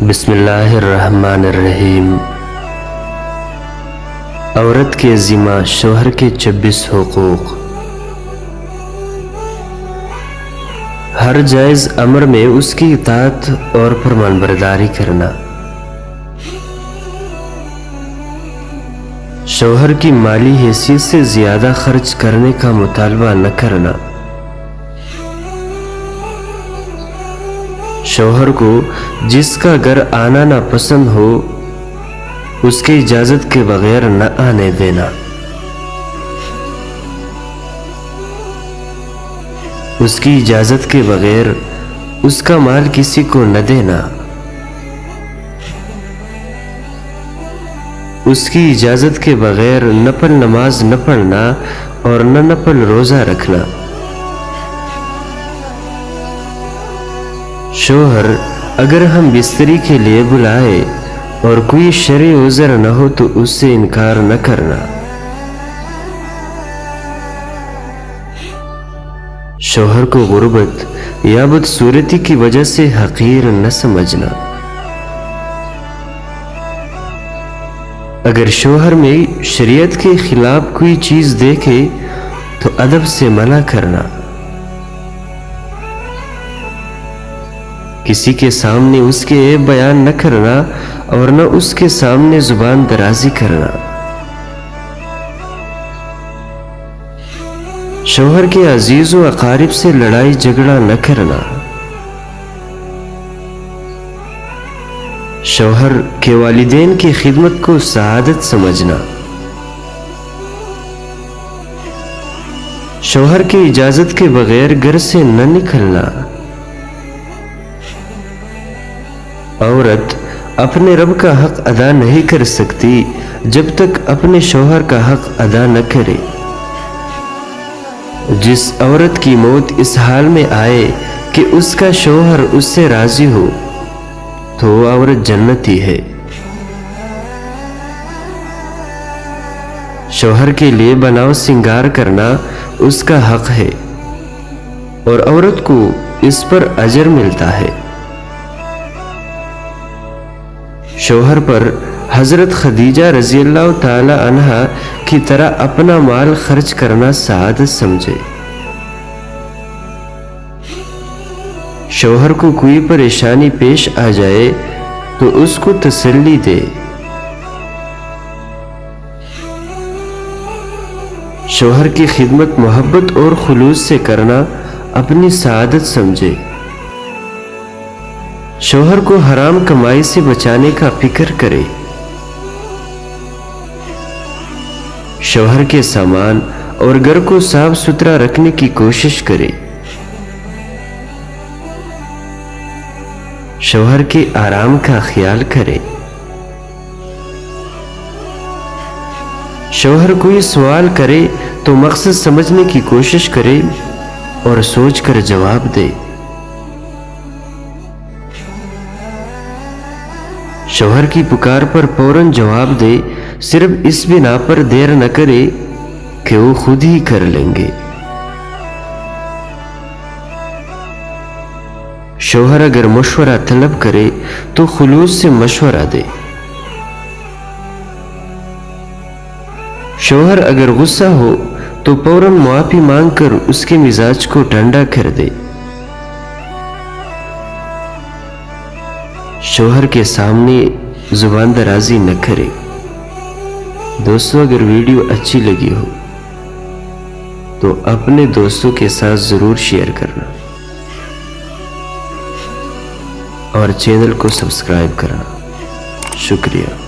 بسم اللہ الرحمن الرحیم۔ عورت کے ذمہ شوہر کے 26 حقوق۔ ہر جائز امر میں اس کی اطاعت اور فرمانبرداری کرنا، شوہر کی مالی حیثیت سے زیادہ خرچ کرنے کا مطالبہ نہ کرنا، شوہر کو جس کا گھر آنا نہ پسند ہو اس کی اجازت کے بغیر نہ آنے دینا، اس کی اجازت کے بغیر اس کا مال کسی کو نہ دینا، اس کی اجازت کے بغیر نفل نماز نہ پڑھنا اور نہ نفل روزہ رکھنا۔ شوہر اگر ہم بستری کے لیے بلائے اور کوئی شرعی عذر نہ ہو تو اس سے انکار نہ کرنا، شوہر کو غربت یا بدصورتی کی وجہ سے حقیر نہ سمجھنا، اگر شوہر میں شریعت کے خلاف کوئی چیز دیکھے تو ادب سے منع کرنا، کسی کے سامنے اس کے عیب بیان نہ کرنا اور نہ اس کے سامنے زبان درازی کرنا، شوہر کے عزیز و اقارب سے لڑائی جھگڑا نہ کرنا، شوہر کے والدین کی خدمت کو سعادت سمجھنا، شوہر کی اجازت کے بغیر گھر سے نہ نکلنا، عورت اپنے رب کا حق ادا نہیں کر سکتی جب تک اپنے شوہر کا حق ادا نہ کرے۔ جس عورت کی موت اس حال میں آئے کہ اس کا شوہر اس سے راضی ہو تو وہ عورت جنتی ہے۔ شوہر کے لیے بناؤ سنگار کرنا اس کا حق ہے اور عورت کو اس پر اجر ملتا ہے۔ شوہر پر حضرت خدیجہ رضی اللہ تعالی عنہا کی طرح اپنا مال خرچ کرنا سعادت سمجھے۔ شوہر کو کوئی پریشانی پیش آ جائے تو اس کو تسلی دے، شوہر کی خدمت محبت اور خلوص سے کرنا اپنی سعادت سمجھے، شوہر کو حرام کمائی سے بچانے کا فکر کرے، شوہر کے سامان اور گھر کو صاف ستھرا رکھنے کی کوشش کرے، شوہر کے آرام کا خیال کرے، شوہر کوئی سوال کرے تو مقصد سمجھنے کی کوشش کرے اور سوچ کر جواب دے، شوہر کی پکار پر فوراً جواب دے، صرف اس بنا پر دیر نہ کرے کہ وہ خود ہی کر لیں گے۔ شوہر اگر مشورہ طلب کرے تو خلوص سے مشورہ دے، شوہر اگر غصہ ہو تو فوراً معافی مانگ کر اس کے مزاج کو ٹھنڈا کر دے، شوہر کے سامنے زبان درازی نہ کرے۔ دوستو، اگر ویڈیو اچھی لگی ہو تو اپنے دوستوں کے ساتھ ضرور شیئر کرنا اور چینل کو سبسکرائب کرنا۔ شکریہ۔